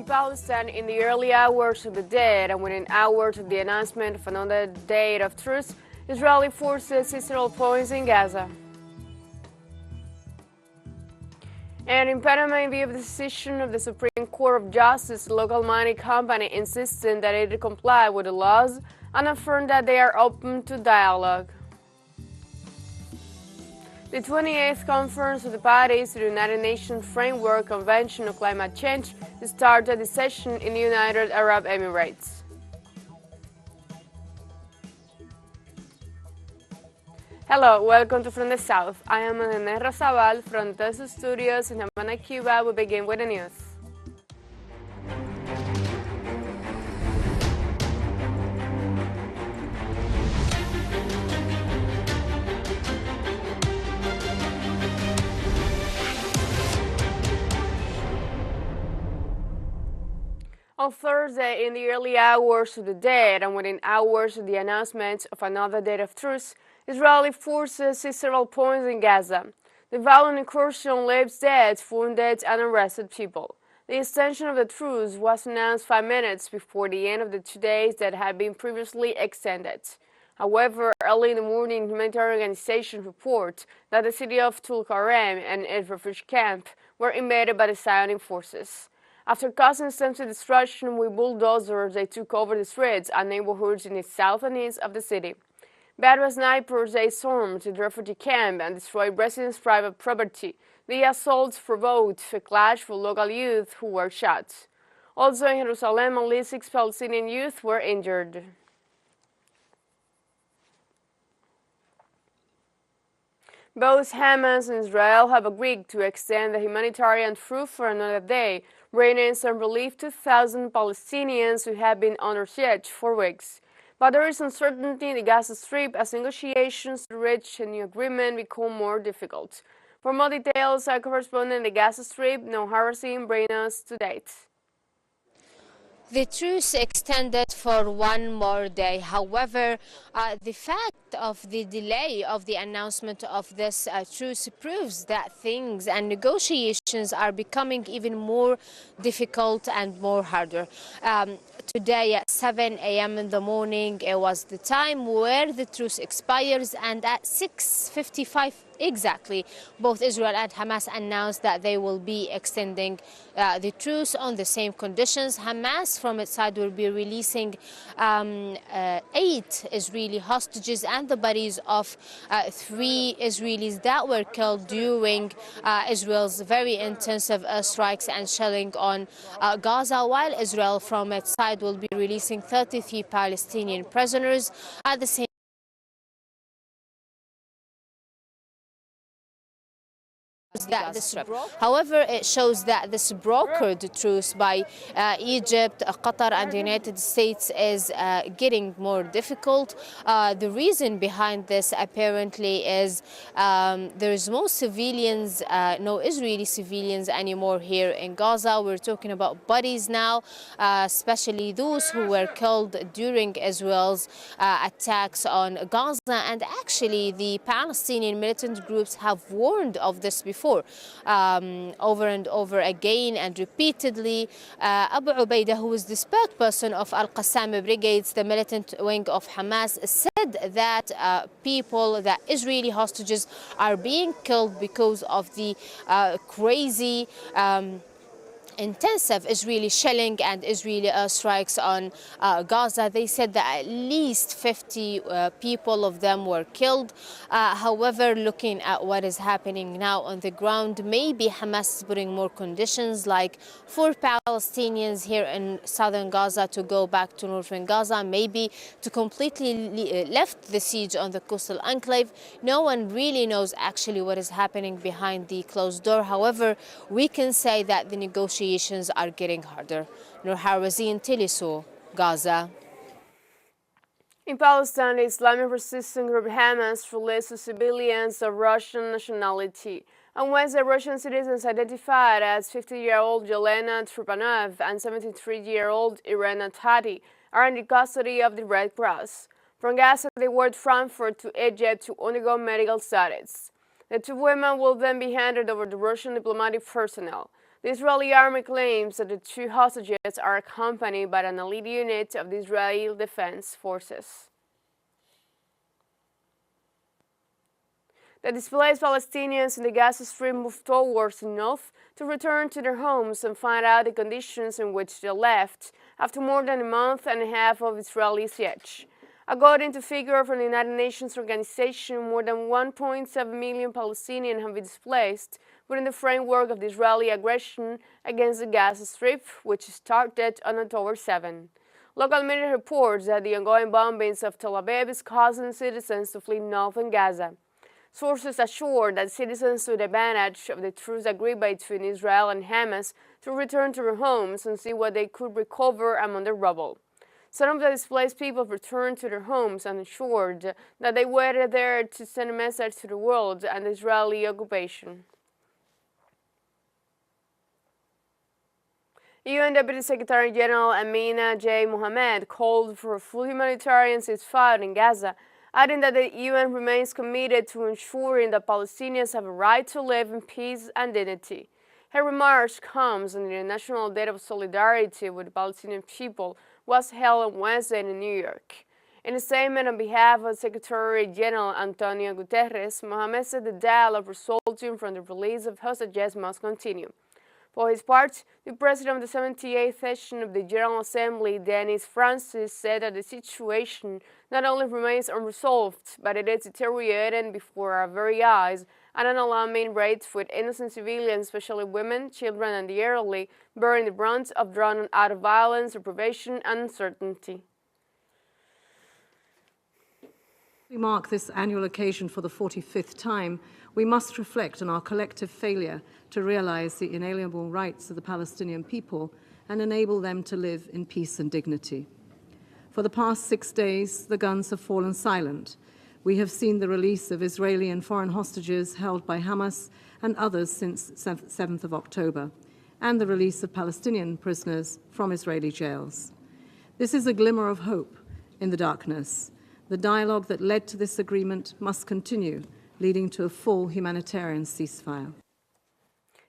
Palestine in the early hours of the day and within hours of the announcement of another day of truce, Israeli forces seized several points in Gaza. And in Panama, in view of the decision of the Supreme Court of Justice, the local mining company insisted that it comply with the laws and affirmed that they are open to dialogue. The 28th Conference of the Parties to the United Nations Framework Convention on Climate Change started the session in the United Arab Emirates. Hello, welcome to From the South. I am Ana Rosabal from TeleSUR Studios in Havana, Cuba. We begin with the news. On Thursday, in the early hours of the day and within hours of the announcement of another day of truce, Israeli forces seized several points in Gaza. The violent incursion leaves dead, wounded, and arrested people. The extension of the truce was announced 5 minutes before the end of the 2 days that had been previously extended. However, early in the morning, humanitarian organizations report that the city of Tulkarem and its refugee camp were invaded by the Zionist forces. After causing extensive destruction with bulldozers, they took over the streets and neighborhoods in the south and east of the city. Battle snipers, they stormed the refugee camp and destroyed residents' private property. The assaults provoked a clash with local youth who were shot. Also in Jerusalem, at least 6 Palestinian youth were injured. Both Hamas and Israel have agreed to extend the humanitarian truce for another day, bringing some relief to thousands of Palestinians who have been under siege for weeks. But there is uncertainty in the Gaza Strip as negotiations to reach a new agreement become more difficult. For more details, our correspondent in the Gaza Strip, Noah Harasim, brings us to date. The truce extended for one more day. However, the fact of the delay of the announcement of this truce proves that things and negotiations are becoming even more difficult and more harder. Today at 7 a.m. in the morning, it was the time where the truce expires, and at 6:55 exactly, both Israel and Hamas announced that they will be extending the truce on the same conditions. Hamas, from its side, will be releasing 8 Israeli hostages and the bodies of 3 Israelis that were killed during Israel's very intensive strikes and shelling on Gaza, while Israel, from its side, will be releasing 33 Palestinian prisoners. At the same However, it shows that this brokered truce by Egypt, Qatar and the United States is getting more difficult. The reason behind this apparently is there's no civilians, no Israeli civilians anymore here in Gaza. We're talking about bodies now, especially those who were killed during Israel's attacks on Gaza. And actually, the Palestinian militant groups have warned of this before. Over and over again and repeatedly. Abu Ubaidah, who is the spokesperson of Al-Qassam Brigades, the militant wing of Hamas, said that that Israeli hostages are being killed because of the crazy intensive Israeli shelling and Israeli strikes on Gaza. They said that at least 50 people of them were killed. However, looking at what is happening now on the ground, maybe Hamas is putting more conditions, like for Palestinians here in southern Gaza to go back to northern Gaza, maybe to completely lift the siege on the coastal enclave. No one really knows actually what is happening behind the closed door. However, we can say that the negotiations are getting harder. Noor Harazin, TeleSUR, Gaza. In Palestine, the Islamic resistance group Hamas released civilians of Russian nationality. On Wednesday, Russian citizens identified as 50-year-old Yelena Trupanov and 73-year-old Irina Tati are in the custody of the Red Cross. From Gaza, they were transferred to Egypt to undergo medical studies. The 2 women will then be handed over to Russian diplomatic personnel. The Israeli army claims that the two hostages are accompanied by an elite unit of the Israeli Defense Forces. The displaced Palestinians in the Gaza Strip moved towards the north to return to their homes and find out the conditions in which they left after more than a month and a half of Israeli siege. According to figures from the United Nations organization, more than 1.7 million Palestinians have been displaced within the framework of the Israeli aggression against the Gaza Strip, which started on October 7. Local media reports that the ongoing bombings of Tel Aviv is causing citizens to flee northern Gaza. Sources assure that citizens took advantage of the truce agreed between Israel and Hamas to return to their homes and see what they could recover among the rubble. Some of the displaced people returned to their homes and assured that they were there to send a message to the world and the Israeli occupation. UN Deputy Secretary General Amina J. Mohammed called for a full humanitarian ceasefire in Gaza, adding that the UN remains committed to ensuring that Palestinians have a right to live in peace and dignity. Her remarks comes on the International Day of Solidarity with the Palestinian people was held on Wednesday in New York. In a statement on behalf of Secretary General Antonio Guterres, Mohammed said the dialogue resulting from the release of hostages must continue. For his part, the president of the 78th session of the General Assembly, Denis Francis, said that the situation not only remains unresolved, but it is deteriorating before our very eyes at an alarming rate, with innocent civilians, especially women, children, and the elderly, bearing the brunt of drawn-out violence, deprivation, and uncertainty. We mark this annual occasion for the 45th time. We must reflect on our collective failure to realize the inalienable rights of the Palestinian people and enable them to live in peace and dignity. For the past 6 days, the guns have fallen silent. We have seen the release of Israeli and foreign hostages held by Hamas and others since 7th of October, and the release of Palestinian prisoners from Israeli jails. This is a glimmer of hope in the darkness. The dialogue that led to this agreement must continue, leading to a full humanitarian ceasefire.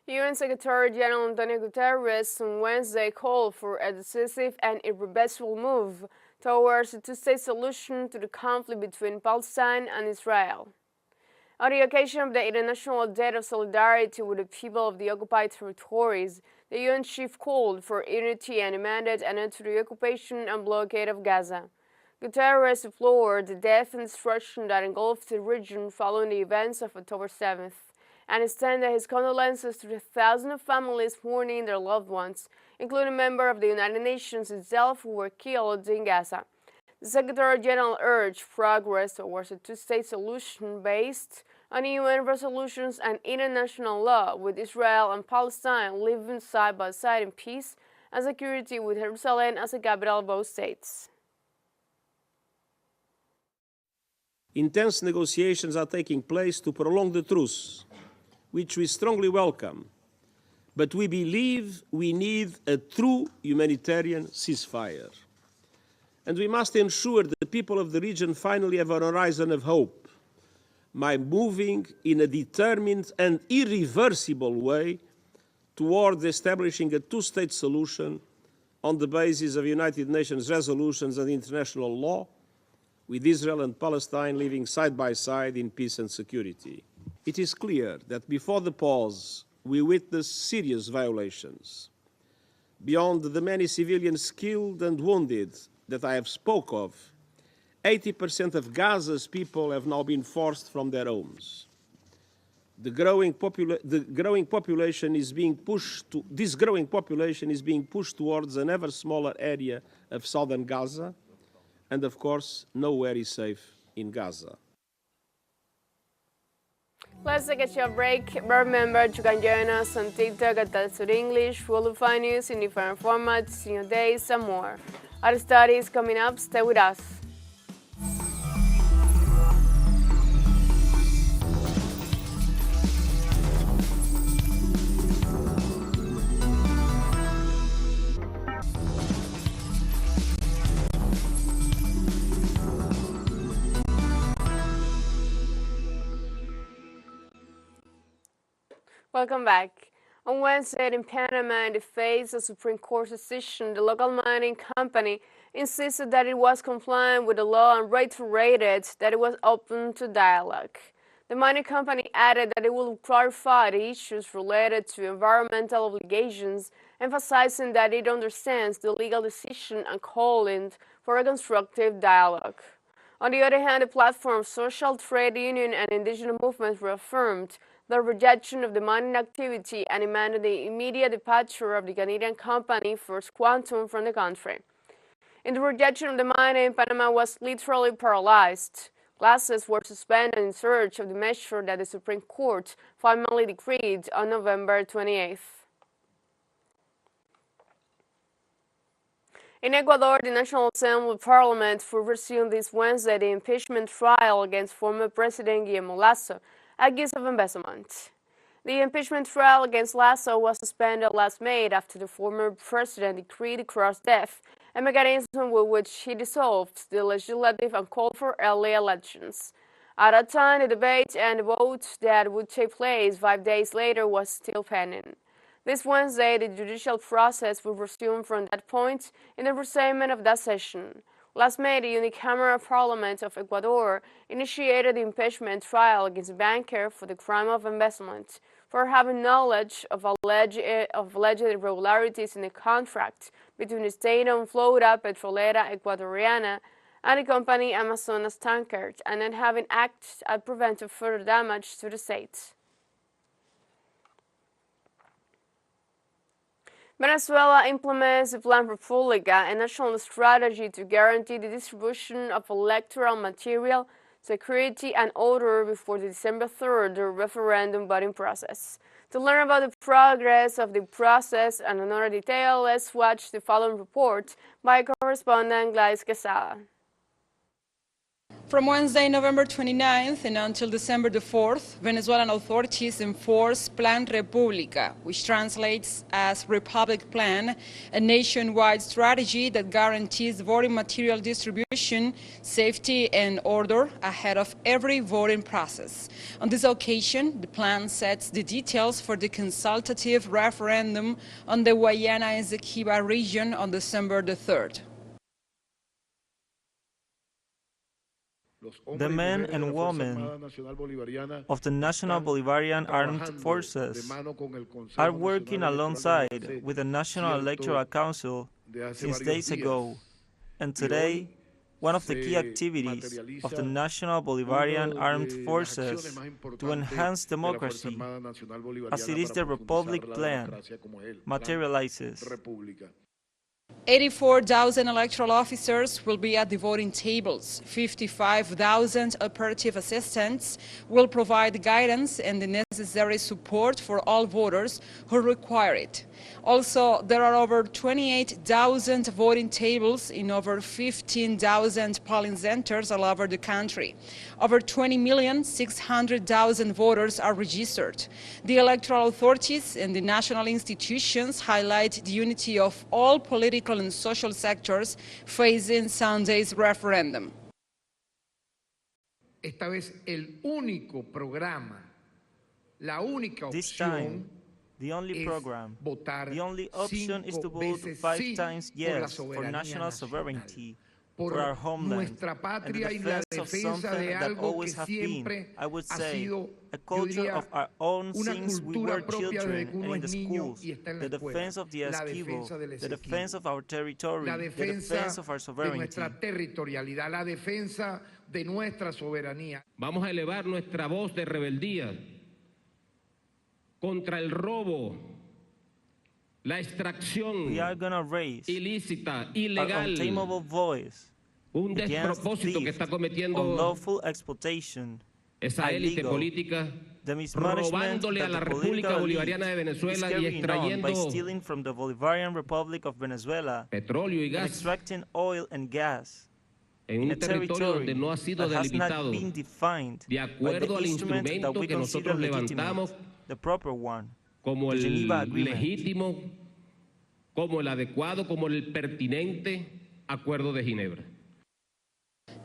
UN Secretary General Antonio Guterres on Wednesday called for a decisive and irreversible move towards a two-state solution to the conflict between Palestine and Israel. On the occasion of the International Day of Solidarity with the people of the occupied territories, the UN chief called for unity and demanded an end to the occupation and blockade of Gaza. Guterres deplored the death and destruction that engulfed the region following the events of October 7th, and extended his condolences to the thousands of families mourning their loved ones, including members of the United Nations itself who were killed in Gaza. The Secretary General urged progress towards a two-state solution based on UN resolutions and international law, with Israel and Palestine living side by side in peace and security, with Jerusalem as the capital of both states. Intense negotiations are taking place to prolong the truce, which we strongly welcome. But we believe we need a true humanitarian ceasefire. And we must ensure that the people of the region finally have a horizon of hope by moving in a determined and irreversible way towards establishing a two-state solution on the basis of United Nations resolutions and international law, with Israel and Palestine living side by side in peace and security. It is clear that before the pause, we witnessed serious violations. Beyond the many civilians killed and wounded that I have spoke of, 80% of Gaza's people have now been forced from their homes. This growing population is being pushed towards an ever smaller area of southern Gaza, and of course, nowhere is safe in Gaza. Let's take a short break. Remember, you can join us on TikTok at TeleSUR English. We'll find news in different formats, new days, and more. Our study is coming up. Stay with us. Welcome back. On Wednesday in Panama, in the face of Supreme Court decision, the local mining company insisted that it was compliant with the law and reiterated that it was open to dialogue. The mining company added that it will clarify the issues related to environmental obligations, emphasizing that it understands the legal decision and calling for a constructive dialogue. On the other hand, the platform's social trade union and indigenous movements reaffirmed their rejection of the mining activity and demanded the immediate departure of the Canadian company First Quantum from the country. In the rejection of the mining, Panama was literally paralyzed. Classes were suspended in search of the measure that the Supreme Court finally decreed on November 28th. In Ecuador, the National Assembly Parliament will resume this Wednesday the impeachment trial against former President Guillermo Lasso, accused of embezzlement. The impeachment trial against Lasso was suspended last May after the former president decreed across death, a mechanism with which he dissolved the legislative and called for early elections. At that time, the debate and the vote that would take place 5 days later was still pending. This Wednesday, the judicial process will resume from that point in the restatement of that session. Last May, the unicameral Parliament of Ecuador initiated the impeachment trial against a banker for the crime of embezzlement for having knowledge of alleged irregularities in the contract between the state-owned Flota Petrolera Ecuadoriana and the company Amazonas Tankers, and then having acted to prevent further damage to the state. Venezuela implements the Plan República, a national strategy to guarantee the distribution of electoral material, security, and order before the December 3rd referendum voting process. To learn about the progress of the process and another detail, let's watch the following report by correspondent Gladys Quesada. From Wednesday, November 29th and until December the 4th, Venezuelan authorities enforce Plan República, which translates as Republic Plan, a nationwide strategy that guarantees voting material distribution, safety and order ahead of every voting process. On this occasion, the plan sets the details for the consultative referendum on the Guayana Esequiba region on December the 3rd. The men and women of the National Bolivarian Armed Forces are working alongside with the National Electoral Council since days ago, and today, one of the key activities of the National Bolivarian Armed Forces to enhance democracy, as it is the Republic Plan, materializes. 84,000 electoral officers will be at the voting tables. 55,000 operative assistants will provide guidance and the necessary support for all voters who require it. Also, there are over 28,000 voting tables in over 15,000 polling centers all over the country. Over 20,600,000 voters are registered. The electoral authorities and the national institutions highlight the unity of all political and social sectors facing Sunday's referendum. Esta vez el único programa, la única This opción time, the only program, the only option is to vote 5 times yes for national sovereignty, for our homeland, and the defense of something that always have been, I would say, a culture of our own since we were children and in the schools, the defense of the Esquivo, the defense of our territory, the defense of our sovereignty. La defensa de nuestra soberanía. Vamos a elevar nuestra voz de rebeldía contra el robo, la extracción ilícita, ilegal, un despropósito que está cometiendo esa élite política, robándole a la República Bolivariana de Venezuela y extrayendo petróleo y gas en un territorio donde no ha sido delimitado de acuerdo al instrumento que nosotros levantamos como el legítimo, como el adecuado, como el pertinente Acuerdo de Ginebra.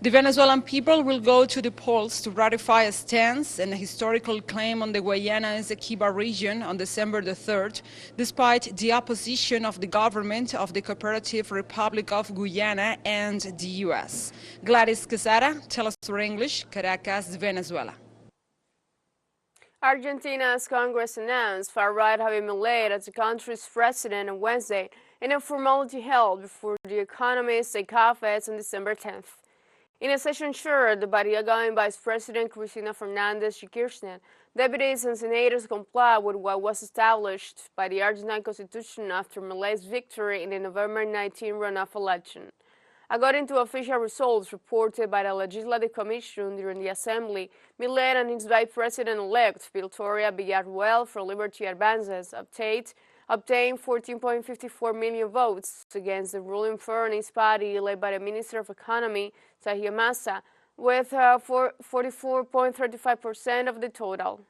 The Venezuelan people will go to the polls to ratify a stance and a historical claim on the Guayana Esequiba region on December the 3rd, despite the opposition of the government of the Cooperative Republic of Guyana and the U.S. Gladys Quesada, TeleSUR English, Caracas, Venezuela. Argentina's Congress announced far-right Javier Milei as the country's president on Wednesday in a formality held before the Economist take office on December 10th. In a session chaired by the outgoing Vice President Cristina Fernández de Kirchner, deputies and senators complied with what was established by the Argentine Constitution after Milei's victory in the November 19 runoff election. According to official results reported by the Legislative Commission during the Assembly, Milei and his Vice President-elect Victoria Villarruel for Liberty Advances obtained 14.54 million votes against the ruling Fairness Party led by the Minister of Economy, Sergio Massa, with 44.35% of the total.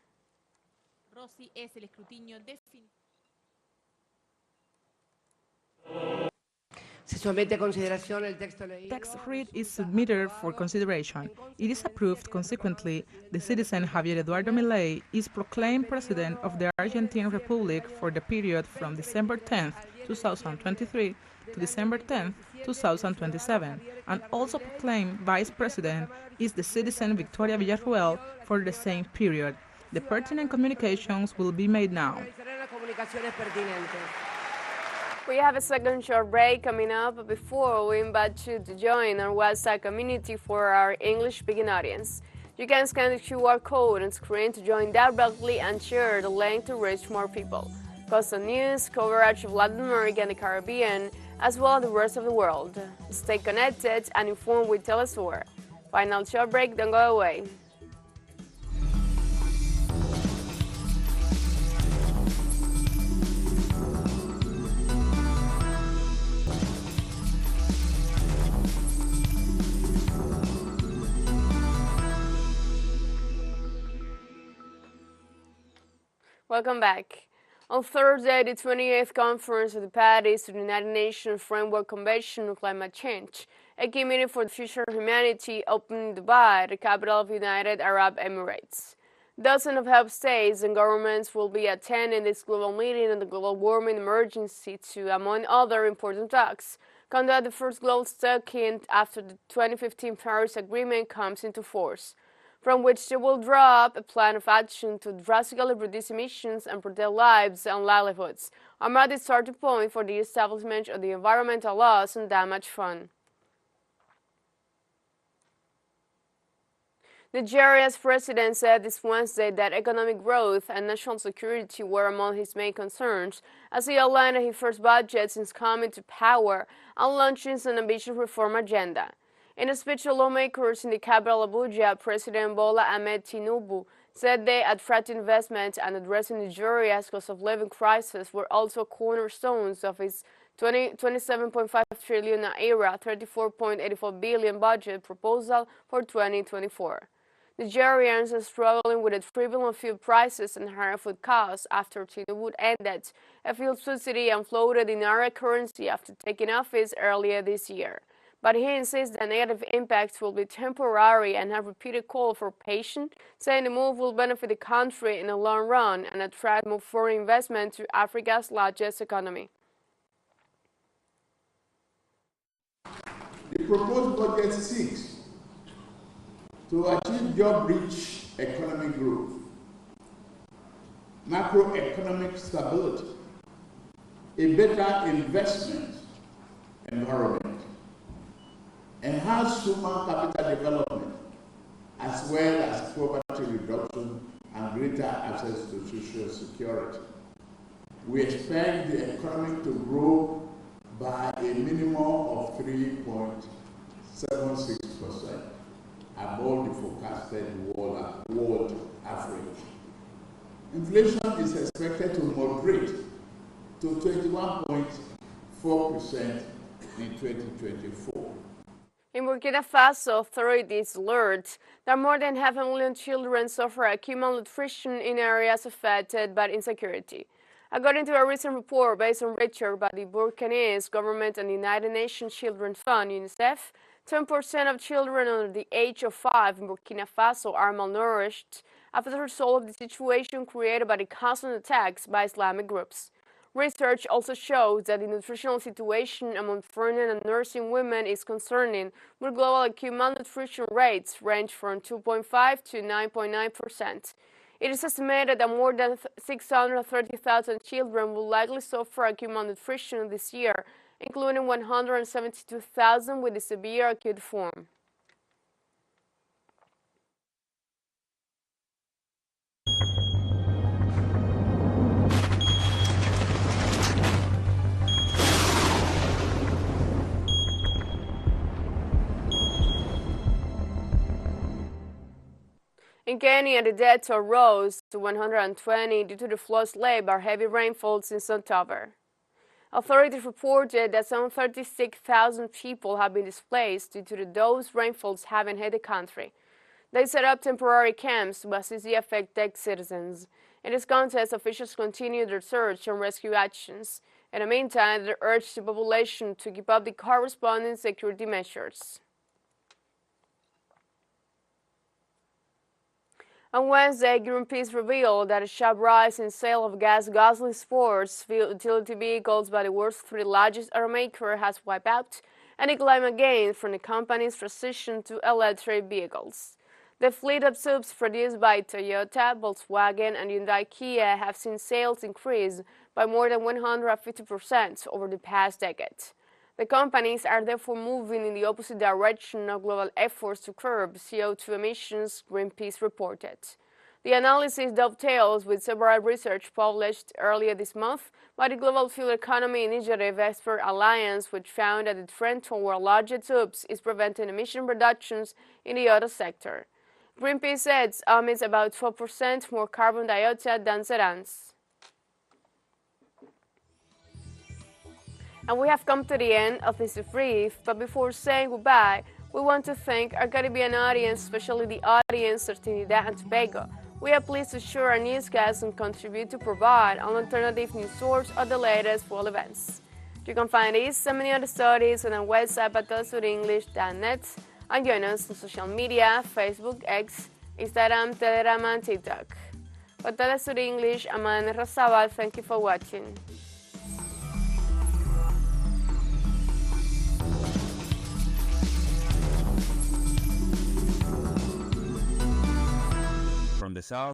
Text read is submitted for consideration. It is approved. Consequently, the citizen Javier Eduardo Milei is proclaimed President of the Argentine Republic for the period from December 10, 2023 to December 10, 2027, and also proclaimed Vice President is the citizen Victoria Villarruel for the same period. The pertinent communications will be made now. We have a second short break coming up, but before we invite you to join our WhatsApp community for our English-speaking audience. You can scan the QR code on screen to join directly and share the link to reach more people. Coastal news, coverage of Latin America and the Caribbean, as well as the rest of the world. Stay connected and informed with TeleSUR. Final short break, don't go away. Welcome back. On Thursday, the 28th Conference of the Parties to the United Nations Framework Convention on Climate Change, a key meeting for the future of humanity, opened in Dubai, the capital of the United Arab Emirates. Dozens of health states and governments will be attending this global meeting on the global warming emergency to, among other important talks, conduct the first global talking after the 2015 Paris Agreement comes into force, from which they will draw up a plan of action to drastically reduce emissions and protect lives and livelihoods, and mark the starting point for the establishment of the Environmental Loss and Damage Fund. Nigeria's president said this Wednesday that economic growth and national security were among his main concerns as he outlined his first budget since coming to power and launching an ambitious reform agenda. In a speech to lawmakers in the capital Abuja, President Bola Ahmed Tinubu said they attracting investment and addressing Nigeria's cost of living crisis were also cornerstones of his 27.5 trillion naira, 34.84 billion budget proposal for 2024. Nigerians are struggling with a triple fuel prices and higher food costs after Tinubu ended a fuel subsidy and floated in naira currency after taking office earlier this year. But he insists that negative impacts will be temporary and have repeated call for patience, saying the move will benefit the country in the long run and attract more foreign investment to Africa's largest economy. The proposed budget seeks to achieve job-rich economic growth, macroeconomic stability, a better investment environment, enhance human capital development, as well as poverty reduction and greater access to social security. We expect the economy to grow by a minimum of 3.76%, above the forecasted world average. Inflation is expected to moderate to 21.4% in 2024. In Burkina Faso, authorities alert that more than 500,000 children suffer acute malnutrition in areas affected by insecurity. According to a recent report based on research by the Burkinese government and the United Nations Children's Fund, UNICEF, 10% of children under the age of 5 in Burkina Faso are malnourished as a result of the situation created by the constant attacks by Islamic groups. Research also shows that the nutritional situation among pregnant and nursing women is concerning, with global acute malnutrition rates range from 2.5 to 9.9%. It is estimated that more than 630,000 children will likely suffer acute malnutrition this year, including 172,000 with a severe acute form. In Kenya, the death toll rose to 120 due to the floods led by heavy rainfall since October. Authorities reported that some 36,000 people have been displaced due to those rainfalls having hit the country. They set up temporary camps to assist the affected citizens. In this context, officials continue their search and rescue actions. In the meantime, they urged the population to keep up the corresponding security measures. On Wednesday, Greenpeace revealed that a sharp rise in sale of gas guzzling sports utility vehicles by the world's 3 largest automaker has wiped out any climate gains from the company's transition to electric vehicles. The fleet of subs produced by Toyota, Volkswagen, and Hyundai Kia have seen sales increase by more than 150% over the past decade. The companies are therefore moving in the opposite direction of global efforts to curb CO2 emissions, Greenpeace reported. The analysis dovetails with several research published earlier this month by the Global Fuel Economy Initiative Expert Alliance, which found that the trend toward larger tubes is preventing emission reductions in the auto sector. Greenpeace says emits about 12% more carbon dioxide than sedans. And we have come to the end of this brief, but before saying goodbye, we want to thank our Caribbean audience, especially the audience of Trinidad and Tobago. We are pleased to share our newscasts and contribute to provide an alternative news source of the latest world events. You can find these and many other stories on our website at telesurenglish.net and join us on social media, Facebook, X, Instagram, Telegram, and TikTok. For TeleSUR English, I'm Ana Razabal. Thank you for watching. From the south